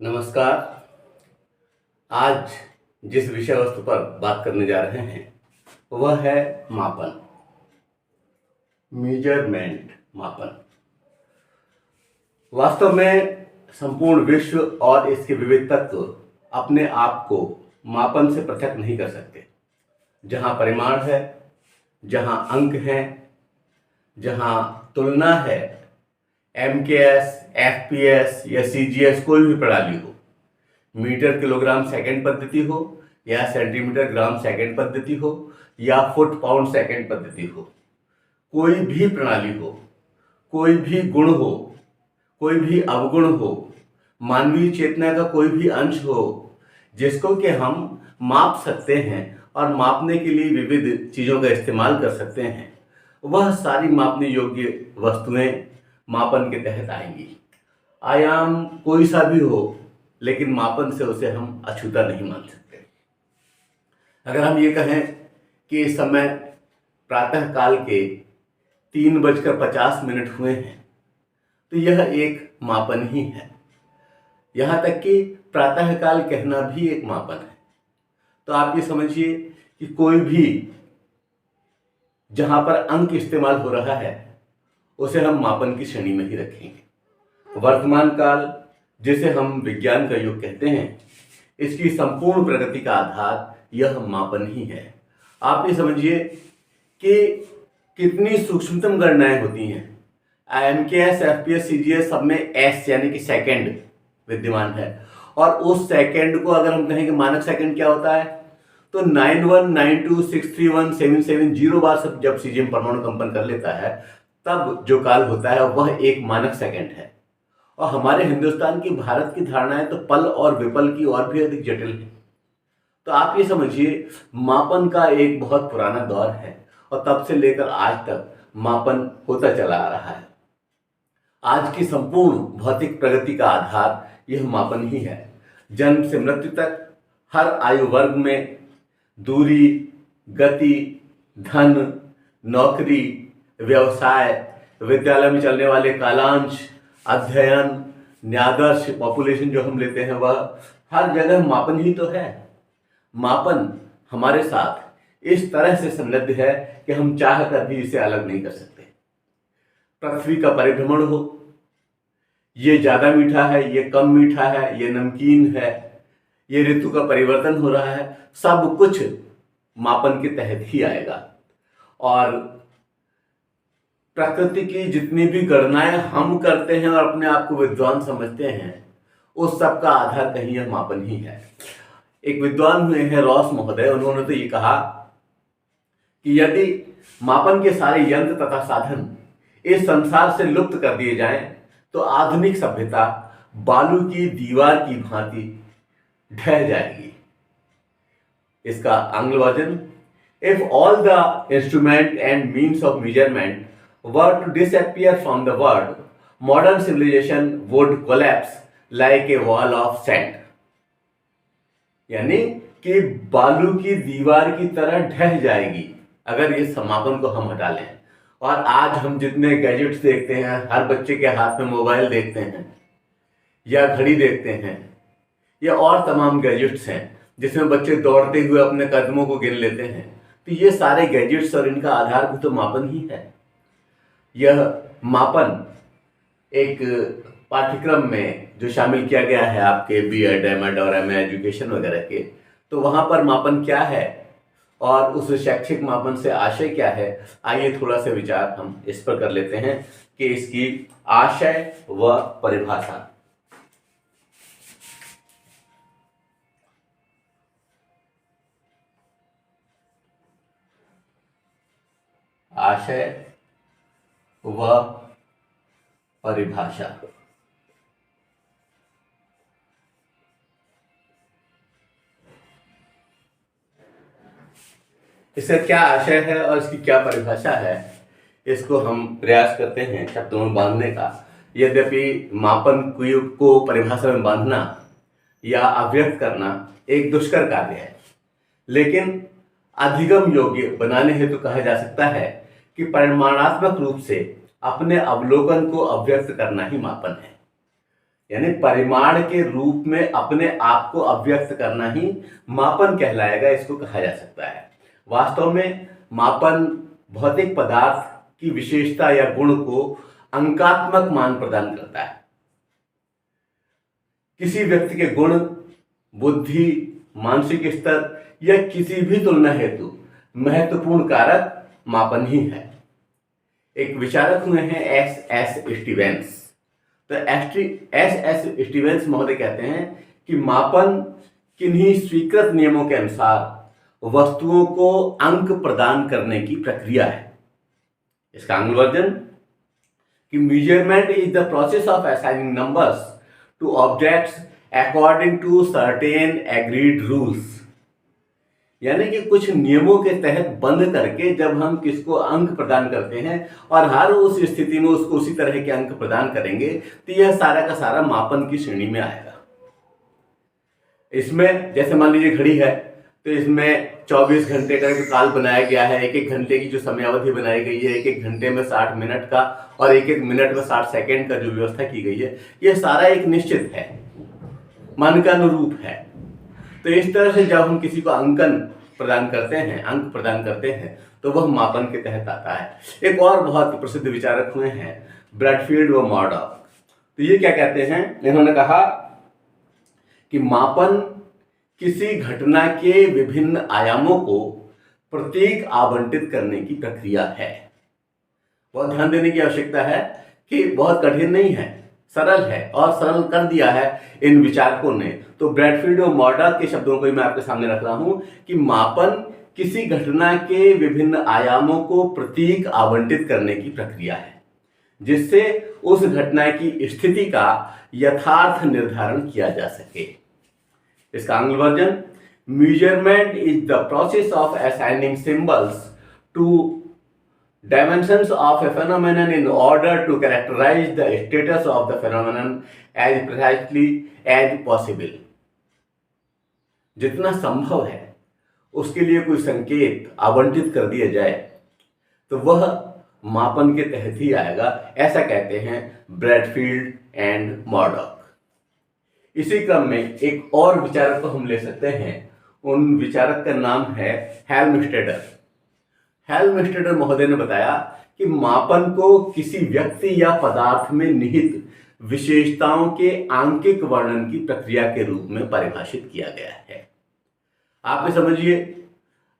नमस्कार। आज जिस विषय वस्तु पर बात करने जा रहे हैं वह है मापन, मेजरमेंट, मापन। वास्तव में संपूर्ण विश्व और इसके विविध तत्व अपने आप को मापन से पृथक नहीं कर सकते। जहाँ परिमाण है, जहाँ अंक हैं, जहाँ तुलना है, MKS, FPS या CGS कोई भी प्रणाली हो, मीटर किलोग्राम सेकंड पद्धति हो या सेंटीमीटर ग्राम सेकंड पद्धति हो या फुट पाउंड सेकंड पद्धति हो, कोई भी प्रणाली हो, कोई भी गुण हो, कोई भी अवगुण हो, मानवीय चेतना का कोई भी अंश हो जिसको कि हम माप सकते हैं और मापने के लिए विविध चीज़ों का इस्तेमाल कर सकते हैं, वह सारी मापने योग्य वस्तुएं मापन के तहत आएंगी। आयाम कोई सा भी हो, लेकिन मापन से उसे हम अछूता नहीं मान सकते। अगर हम ये कहें कि इस समय प्रातः काल के 3:50 हुए हैं, तो यह एक मापन ही है। यहाँ तक कि प्रातः काल कहना भी एक मापन है। तो आप ये समझिए कि कोई भी जहाँ पर अंक इस्तेमाल हो रहा है उसे हम मापन की श्रेणी में ही रखेंगे। वर्तमान काल, जिसे हम विज्ञान का युग कहते हैं, इसकी संपूर्ण प्रगति का आधार यह मापन ही है। आप ये समझिए कि कितनी सूक्ष्मतम गणनाएं होती हैं। MKS, FPS, CGS सब में S यानी कि सेकंड विद्यमान है, और उस सेकंड को अगर हम कहें कि मानक सेकंड क्या होता है, तो 9192631770 बार सब जब CGM परमाणु कंपन कर लेता है तब जो काल होता है वह एक मानक सेकंड है। और हमारे हिंदुस्तान की, भारत की धारणाएं तो पल और विपल की और भी अधिक जटिल है। तो आप ये समझिए मापन का एक बहुत पुराना दौर है और तब से लेकर आज तक मापन होता चला आ रहा है। आज की संपूर्ण भौतिक प्रगति का आधार यह मापन ही है। जन्म से मृत्यु तक हर आयु वर्ग में दूरी, गति, धन, नौकरी, व्यवसाय, विद्यालय में चलने वाले कालांश, अध्ययन, न्यादर्श, पॉपुलेशन जो हम लेते हैं, वह हर जगह मापन ही तो है। मापन हमारे साथ इस तरह से संलग्न है कि हम चाह कर भी इसे अलग नहीं कर सकते। पृथ्वी का परिभ्रमण हो, ये ज्यादा मीठा है, ये कम मीठा है, ये नमकीन है, ये ऋतु का परिवर्तन हो रहा है, सब कुछ मापन के तहत ही आएगा। और प्रकृति की जितनी भी गणनाएं हम करते हैं और अपने आप को विद्वान समझते हैं, उस सब का आधार कहीं यह मापन ही है। एक विद्वान हुए हैं रॉस महोदय, उन्होंने तो ये कहा कि यदि मापन के सारे यंत्र तथा साधन इस संसार से लुप्त कर दिए जाएं, तो आधुनिक सभ्यता बालू की दीवार की भांति ढह जाएगी। इसका आंग्लवाचन, if all the instrument and means of measurement were to disappear from the world, modern civilization would collapse like a wall of sand। यानी कि बालू की दीवार की तरह ढह जाएगी अगर ये समापन को हम हटा लें। और आज हम जितने गैजेट्स देखते हैं, हर बच्चे के हाथ में मोबाइल देखते हैं या घड़ी देखते हैं या और तमाम गैजेट्स हैं जिसमें बच्चे दौड़ते हुए अपने कदमों को गिन लेते हैं, तो ये सारे गैजेट्स और इनका आधार भी तो मापन ही है। यह मापन एक पाठ्यक्रम में जो शामिल किया गया है आपके BEd, M.Ed और MA एजुकेशन वगैरह के, तो वहाँ पर मापन क्या है और उस शैक्षिक मापन से आशय क्या है, आइए थोड़ा सा विचार हम इस पर कर लेते हैं कि इसकी आशय व परिभाषा। आशय व परिभाषा। इसका क्या आशय है और इसकी क्या परिभाषा है, इसको हम प्रयास करते हैं शब्दों में बांधने का। यद्यपि मापन को परिभाषा में बांधना या अव्यक्त करना एक दुष्कर कार्य है, लेकिन अधिगम योग्य बनाने हेतु कहा जा सकता है कि परिमाणात्मक रूप से अपने अवलोकन को अव्यक्त करना ही मापन है। यानी परिमाण के रूप में अपने आप को अभिव्यक्त करना ही मापन कहलाएगा, इसको कहा जा सकता है। वास्तव में मापन भौतिक पदार्थ की विशेषता या गुण को अंकात्मक मान प्रदान करता है। किसी व्यक्ति के गुण, बुद्धि, मानसिक स्तर या किसी भी तुलना हेतु महत्वपूर्ण कारक मापन ही है। एक विचारक हुए हैं एस स्टीवेंस। तो एस स्टीवेंस महोदय कहते हैं कि मापन किन्हीं स्वीकृत नियमों के अनुसार वस्तुओं को अंक प्रदान करने की प्रक्रिया है। इसका आंग्ल वर्जन कि measurement is the process of assigning numbers to objects according to certain agreed rules. यानी कि कुछ नियमों के तहत बंद करके जब हम किसको अंक प्रदान करते हैं और हर उस स्थिति में उसको उसी तरह के अंक प्रदान करेंगे, तो यह सारा का सारा मापन की श्रेणी में आएगा। इसमें जैसे मान लीजिए घड़ी है, तो इसमें 24 घंटे का जो काल बनाया गया है, एक एक घंटे की जो समयावधि बनाई गई है, एक एक घंटे में 60 मिनट का और एक एक मिनट में 60 सेकेंड का जो व्यवस्था की गई है, यह सारा एक निश्चित है, मानकानुरूप है। तो इस तरह से जब हम किसी को अंकन प्रदान करते हैं, अंक प्रदान करते हैं, तो वह मापन के तहत आता है। एक और बहुत प्रसिद्ध विचारक हुए हैं ब्रैडफील्ड व मॉर्डॉक। तो ये क्या कहते हैं, इन्होंने कहा कि मापन किसी घटना के विभिन्न आयामों को प्रतीक आवंटित करने की प्रक्रिया है। बहुत ध्यान देने की आवश्यकता है कि बहुत कठिन नहीं है, सरल है और सरल कर दिया है इन विचारकों ने। तो ब्रैडफील्ड और मॉर्डॉक के शब्दों को मैं आपके सामने रख रहा हूं कि मापन किसी घटना के विभिन्न आयामों को प्रतीक आवंटित करने की प्रक्रिया है, जिससे उस घटना की स्थिति का यथार्थ निर्धारण किया जा सके। इसका आंग्ल version, measurement is the process of assigning symbols to dimensions of a phenomenon in order to characterize the status of the phenomenon as precisely as possible। जितना संभव है उसके लिए कोई संकेत आवंटित कर दिया जाए तो वह मापन के तहत ही आएगा, ऐसा कहते हैं ब्रैडफील्ड एंड मॉर्डॉक। इसी क्रम में एक और विचारक को हम ले सकते हैं। उन विचारक का नाम है हेल्मस्टेडर। हेल्मस्टेडर महोदय ने बताया कि मापन को किसी व्यक्ति या पदार्थ में निहित विशेषताओं के आंकिक वर्णन की प्रक्रिया के रूप में परिभाषित किया गया है। आप भी समझिए,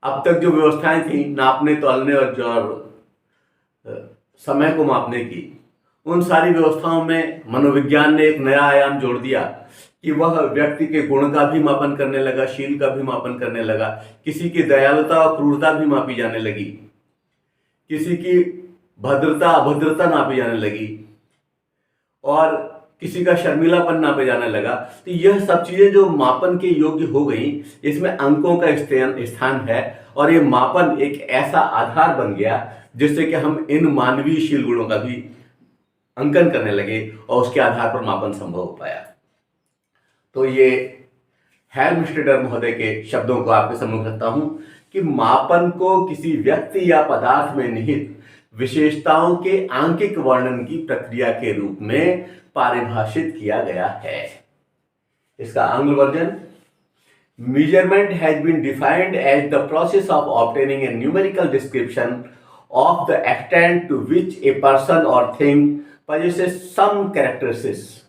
अब तक जो व्यवस्थाएं थी नापने, तौलने और समय को मापने की, उन सारी व्यवस्थाओं में मनोविज्ञान ने एक नया आयाम जोड़ दिया कि वह व्यक्ति के गुण का भी मापन करने लगा, शील का भी मापन करने लगा, किसी की दयालुता और क्रूरता भी मापी जाने लगी, किसी की भद्रता अभद्रता नापी जाने लगी और किसी का शर्मिलापन नापे जाने लगा। तो यह सब चीजें जो मापन के योग्य हो गई, इसमें अंकों का स्थान है और ये मापन एक ऐसा आधार बन गया जिससे कि हम इन मानवीय शील गुणों का भी अंकन करने लगे और उसके आधार पर मापन संभव हो पाया। तो ये हेल्मस्टेडर महोदय के शब्दों को आपके सम्मुख रखता हूं कि मापन को किसी व्यक्ति या पदार्थ में निहित विशेषताओं के आंकिक वर्णन की प्रक्रिया के रूप में परिभाषित किया गया है। इसका आंग्ल version, measurement has been defined as the process of obtaining a numerical description of the extent to which a person or thing possesses some characteristics।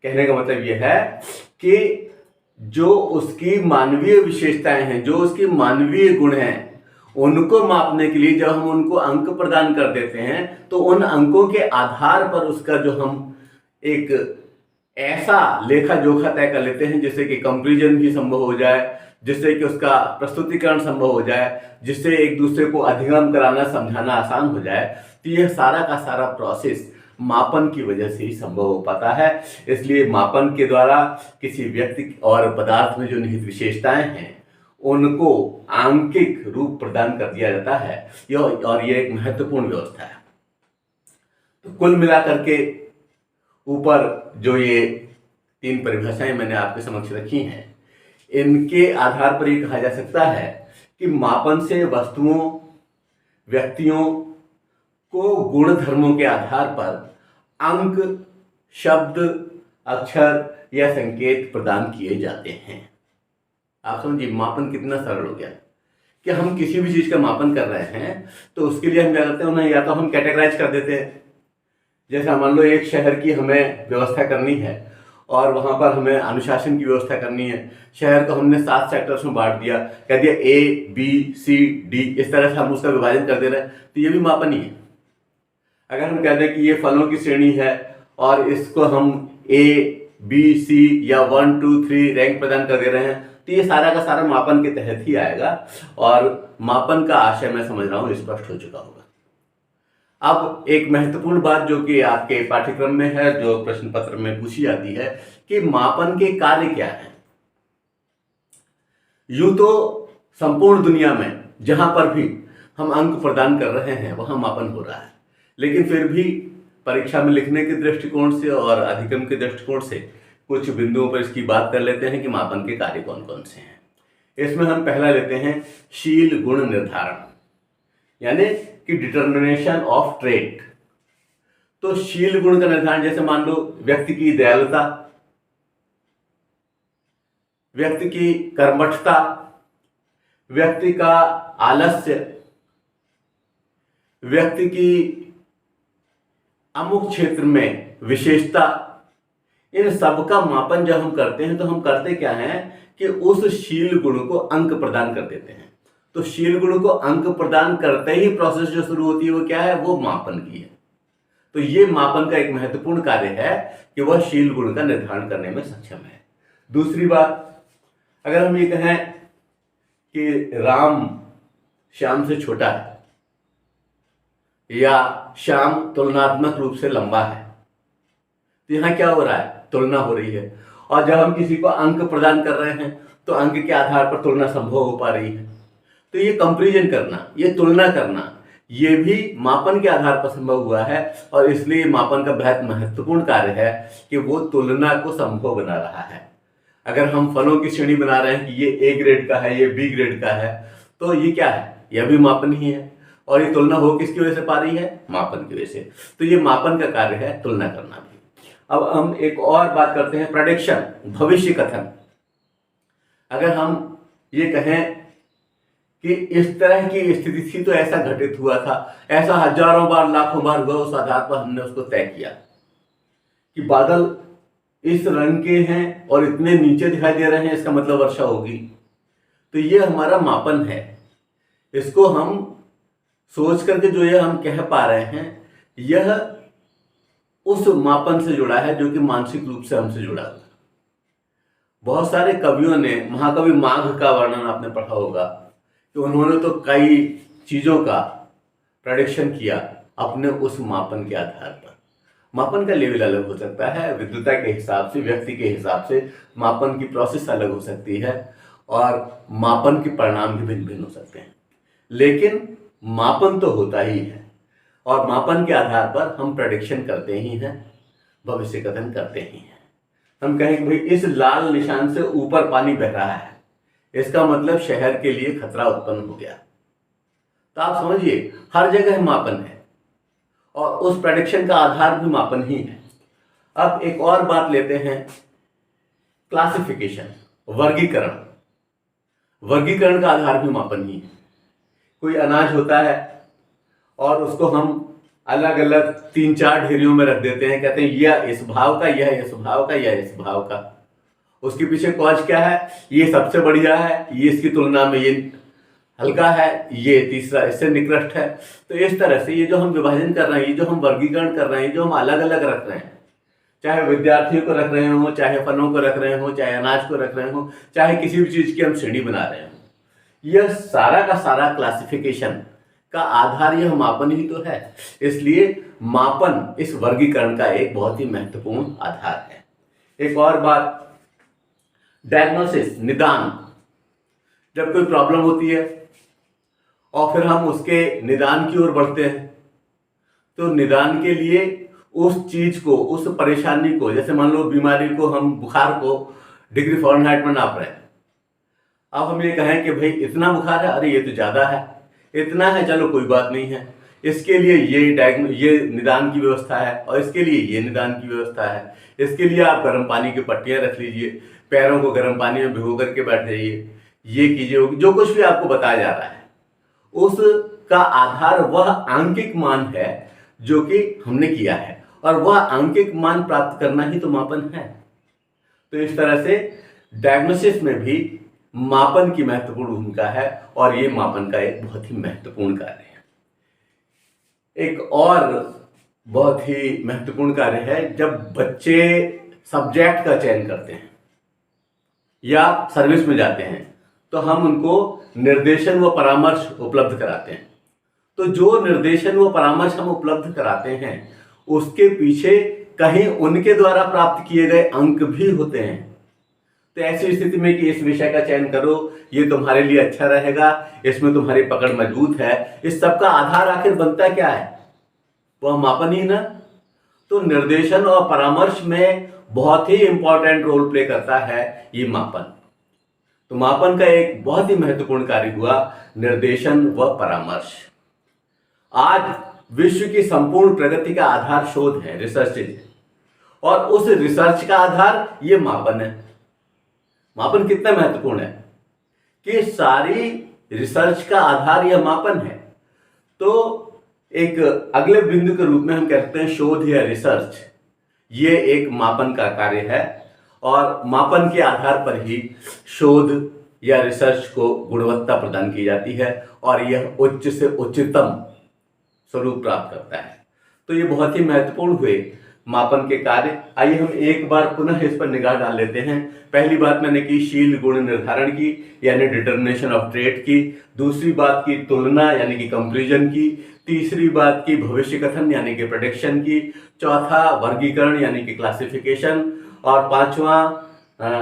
कहने का मतलब यह है कि जो उसकी मानवीय विशेषताएं हैं, जो उसकी मानवीय गुण हैं, उनको मापने के लिए जब हम उनको अंक प्रदान कर देते हैं तो उन अंकों के आधार पर उसका जो हम एक ऐसा लेखा जोखा तय कर लेते हैं जिससे कि कंपैरिजन भी संभव हो जाए, जिससे कि उसका प्रस्तुतिकरण संभव हो जाए, जिससे एक दूसरे को अधिगम कराना समझाना आसान हो जाए। तो यह सारा का सारा प्रोसेस मापन की वजह से ही संभव हो पाता है। इसलिए मापन के द्वारा किसी व्यक्ति और पदार्थ में जो निहित विशेषताएं हैं उनको आंकिक रूप प्रदान कर दिया जाता है, और यह एक महत्वपूर्ण व्यवस्था है। तो कुल मिलाकर के ऊपर जो ये 3 परिभाषाएं मैंने आपके समक्ष रखी हैं, इनके आधार पर यह कहा जा सकता है कि मापन से वस्तुओं, व्यक्तियों को गुण धर्मों के आधार पर अंक, शब्द, अक्षर या संकेत प्रदान किए जाते हैं। आप समझिए मापन कितना सरल हो गया कि हम किसी भी चीज का मापन कर रहे हैं तो उसके लिए हम क्या करते हैं, उन्हें या तो हम कैटेगराइज कर देते हैं। जैसे मान लो एक शहर की हमें व्यवस्था करनी है और वहां पर हमें अनुशासन की व्यवस्था करनी है। शहर को हमने 7 सेक्टर्स में बांट दिया, कह दिया ABCD, इस तरह से हम उसका विभाजन कर दे रहे हैं, तो ये भी मापन ही है। अगर हम कह दें कि ये फलों की श्रेणी है और इसको हम A, B, C या 1, 2, 3 रैंक प्रदान कर दे रहे हैं, तो ये सारा का सारा मापन के तहत ही आएगा और मापन का आशय मैं समझ रहा हूं स्पष्ट हो चुका होगा। अब एक महत्वपूर्ण बात जो कि आपके पाठ्यक्रम में है, जो प्रश्न पत्र में पूछी जाती है कि मापन के कार्य क्या है। यूं तो संपूर्ण दुनिया में जहां पर भी हम अंक प्रदान कर रहे हैं वहां मापन हो रहा है, लेकिन फिर भी परीक्षा में लिखने के दृष्टिकोण से और अधिगम के दृष्टिकोण से कुछ बिंदुओं पर इसकी बात कर लेते हैं कि मापन के कार्य कौन कौन से हैं। इसमें हम पहला लेते हैं शील गुण निर्धारण, यानी कि डिटर्मिनेशन ऑफ ट्रेट। तो शील गुण का निर्धारण, जैसे मान लो व्यक्ति की दयालुता, व्यक्ति की कर्मठता, व्यक्ति का आलस्य, व्यक्ति की अमुक क्षेत्र में विशेषता, इन सब का मापन जब हम करते हैं तो हम करते क्या हैं कि उस शील गुण को अंक प्रदान कर देते हैं। तो शील गुण को अंक प्रदान करते ही प्रोसेस जो शुरू होती है वो क्या है, वो मापन की है। तो ये मापन का एक महत्वपूर्ण कार्य है कि वह शील गुण का निर्धारण करने में सक्षम है। दूसरी बात, अगर हम ये कहें कि राम श्याम से छोटा है या श्याम तुलनात्मक रूप से लंबा है, तो यहां क्या हो रहा है, तुलना हो रही है। और जब हम किसी को अंक प्रदान कर रहे हैं तो अंक के आधार पर तुलना संभव हो पा रही है। तो ये कंपैरिजन करना, ये तुलना करना, ये भी मापन के आधार पर संभव हुआ है और इसलिए मापन का बेहद महत्वपूर्ण कार्य है कि वो तुलना को संभव बना रहा है। अगर हम फलों की श्रेणी बना रहे हैं कि ये A ग्रेड का है, ये B ग्रेड का है, तो ये क्या है, यह भी मापन ही है। और ये तुलना हो किसकी वजह से पा रही है, मापन की वजह से। तो ये मापन का कार्य है, तुलना करना भी। अब हम एक और बात करते हैं, प्रेडिक्शन, भविष्य कथन। अगर हम ये कहें कि इस तरह की स्थिति थी तो ऐसा घटित हुआ था, ऐसा हजारों बार लाखों बार हुआ, उस आधार पर हमने उसको तय किया कि बादल इस रंग के हैं और इतने नीचे दिखाई दे रहे हैं, इसका मतलब वर्षा होगी। तो ये हमारा मापन है। इसको हम सोच करके जो ये हम कह पा रहे हैं, यह उस मापन से जुड़ा है जो कि मानसिक रूप से हमसे जुड़ा हुआ है। बहुत सारे कवियों ने, महाकवि माघ का वर्णन आपने पढ़ा होगा कि उन्होंने तो कई चीजों का प्रेडिक्शन किया अपने उस मापन के आधार पर। मापन का लेवल अलग हो सकता है, विद्वता के हिसाब से, व्यक्ति के हिसाब से मापन की प्रोसेस अलग हो सकती है और मापन के परिणाम भी भिन्न भिन्न हो सकते हैं, लेकिन मापन तो होता ही है और मापन के आधार पर हम प्रेडिक्शन करते ही हैं, भविष्य कथन करते ही हैं। हम कहें कि भाई इस लाल निशान से ऊपर पानी बह रहा है, इसका मतलब शहर के लिए खतरा उत्पन्न हो गया। तो आप समझिए हर जगह मापन है और उस प्रेडिक्शन का आधार भी मापन ही है। अब एक और बात लेते हैं, क्लासिफिकेशन, वर्गीकरण। वर्गीकरण का आधार भी मापन ही है। कोई अनाज होता है और उसको हम अलग अलग 3-4 ढेरियों में रख देते हैं, कहते हैं यह इस भाव का, यह इस भाव का, यह इस भाव का। उसके पीछे कॉज क्या है, ये सबसे बढ़िया है, ये इसकी तुलना में ये हल्का है, ये तीसरा इससे निकृष्ट है। तो इस तरह से ये जो हम विभाजन कर रहे हैं, ये जो हम वर्गीकरण कर रहे हैं, जो हम अलग अलग रख रहे हैं, चाहे विद्यार्थियों को रख रहे हो, चाहे फलों को रख रहे हो, चाहे अनाज को रख रहे हो, चाहे किसी भी चीज की हम श्रेणी बना रहे हो, यह सारा का सारा क्लासिफिकेशन का आधार यह मापन ही तो है। इसलिए मापन इस वर्गीकरण का एक बहुत ही महत्वपूर्ण आधार है। एक और बात, डायग्नोसिस, निदान। जब कोई प्रॉब्लम होती है और फिर हम उसके निदान की ओर बढ़ते हैं, तो निदान के लिए उस चीज को, उस परेशानी को, जैसे मान लो बीमारी को, हम बुखार को डिग्री फ़ारेनहाइट में नाप रहे हैं। अब हम ये कहें कि भाई इतना बुखार है, अरे ये तो ज्यादा है, इतना है, चलो कोई बात नहीं है, इसके लिए ये निदान की व्यवस्था है और इसके लिए ये निदान की व्यवस्था है। इसके लिए आप गर्म पानी की पट्टियां रख लीजिए, पैरों को गर्म पानी में भिगो करके बैठ जाइए, ये कीजिए। जो कुछ भी आपको बताया जा रहा है उसका आधार वह आंकिक मान है जो कि हमने किया है, और वह आंकिक मान प्राप्त करना ही तो मापन है। तो इस तरह से डायग्नोसिस में भी मापन की महत्वपूर्ण भूमिका है और ये मापन का एक बहुत ही महत्वपूर्ण कार्य है। एक और बहुत ही महत्वपूर्ण कार्य है, जब बच्चे सब्जेक्ट का चयन करते हैं या सर्विस में जाते हैं तो हम उनको निर्देशन व परामर्श उपलब्ध कराते हैं। तो जो निर्देशन व परामर्श हम उपलब्ध कराते हैं उसके पीछे कहीं उनके द्वारा प्राप्त किए गए अंक भी होते हैं। तो ऐसी स्थिति में कि इस विषय का चयन करो, ये तुम्हारे लिए अच्छा रहेगा, इसमें तुम्हारी पकड़ मजबूत है, इस सब का आधार आखिर बनता क्या है? वह मापन ही ना। तो निर्देशन और परामर्श में बहुत ही इंपॉर्टेंट रोल प्ले करता है ये मापन। तो मापन का एक बहुत ही महत्वपूर्ण कार्य हुआ निर्देशन व परामर्श। आज विश्व की संपूर्ण प्रगति का आधार शोध है, रिसर्च है, और उस रिसर्च का आधार ये मापन है। मापन कितना महत्वपूर्ण है कि सारी रिसर्च का आधार यह मापन है। तो एक अगले बिंदु के रूप में हम कहते हैं शोध या रिसर्च, ये एक मापन का कार्य है और मापन के आधार पर ही शोध या रिसर्च को गुणवत्ता प्रदान की जाती है और यह उच्च से उच्चतम स्वरूप प्राप्त करता है। तो ये बहुत ही महत्वपूर्ण हुए मापन के कार्य। आइए हम एक बार पुनः इस पर निगाह डाल लेते हैं। पहली बात मैंने की शील गुण निर्धारण की, यानी डिटर्मिनेशन ऑफ ट्रेट की। दूसरी बात की तुलना यानी कि कंपैरिजन की। तीसरी बात की भविष्य कथन यानी कि प्रेडिक्शन की। चौथा वर्गीकरण यानी कि क्लासिफिकेशन, और पांचवा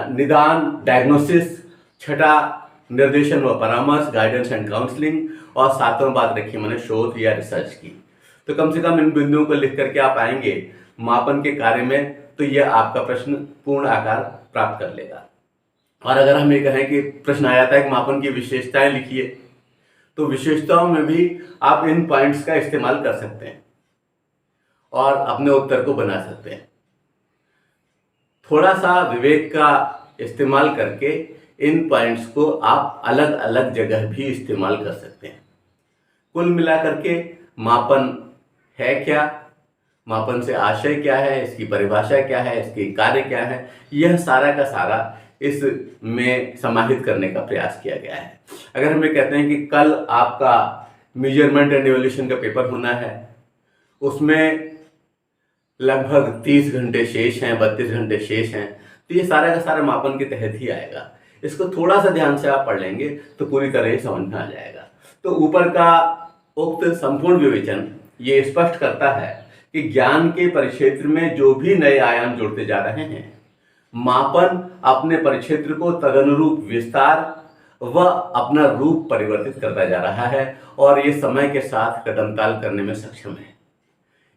निदान डायग्नोसिस। छठा निर्देशन व परामर्श गाइडेंस एंड काउंसलिंग, और सातवां बात रखी मैंने शोध या रिसर्च की। तो कम से कम इन बिंदुओं को लिख करके आप आएंगे मापन के कार्य में, तो यह आपका प्रश्न पूर्ण आकार प्राप्त कर लेगा। और अगर हम ये कहें कि प्रश्न आ जाता है कि मापन की विशेषताएं लिखिए, तो विशेषताओं में भी आप इन पॉइंट्स का इस्तेमाल कर सकते हैं और अपने उत्तर को बना सकते हैं। थोड़ा सा विवेक का इस्तेमाल करके इन पॉइंट्स को आप अलग अलग जगह भी इस्तेमाल कर सकते हैं। कुल मिलाकर के मापन है क्या, मापन से आशय क्या है, इसकी परिभाषा क्या है, इसके कार्य क्या है, यह सारा का सारा इसमें समाहित करने का प्रयास किया गया है। अगर हम ये कहते हैं कि कल आपका मेजरमेंट एंड इवोल्यूशन का पेपर होना है, उसमें लगभग 30 घंटे शेष हैं, 32 घंटे शेष हैं, तो ये सारा का सारा मापन के तहत ही आएगा। इसको थोड़ा सा ध्यान से आप पढ़ लेंगे तो पूरी तरह ही समझ में आ जाएगा। तो ऊपर का उक्त संपूर्ण विवेचन ये स्पष्ट करता है कि ज्ञान के परिक्षेत्र में जो भी नए आयाम जुड़ते जा रहे हैं, मापन अपने परिक्षेत्र को तदनुरूप विस्तार व अपना रूप परिवर्तित करता जा रहा है और ये समय के साथ कदमताल करने में सक्षम है।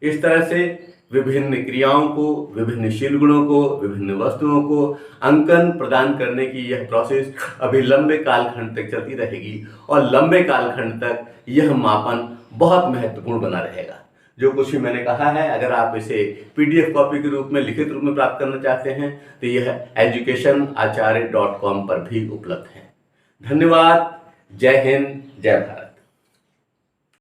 इस तरह से विभिन्न क्रियाओं को, विभिन्न शील गुणों को, विभिन्न वस्तुओं को अंकन प्रदान करने की यह प्रोसेस अभी लंबे कालखंड तक चलती रहेगी और लंबे कालखंड तक यह मापन बहुत महत्वपूर्ण बना रहेगा। जो कुछ भी मैंने कहा है, अगर आप इसे PDF कॉपी के रूप में, लिखित रूप में प्राप्त करना चाहते हैं तो यह educationacharya.com पर भी उपलब्ध है। धन्यवाद। जय हिंद, जय भारत।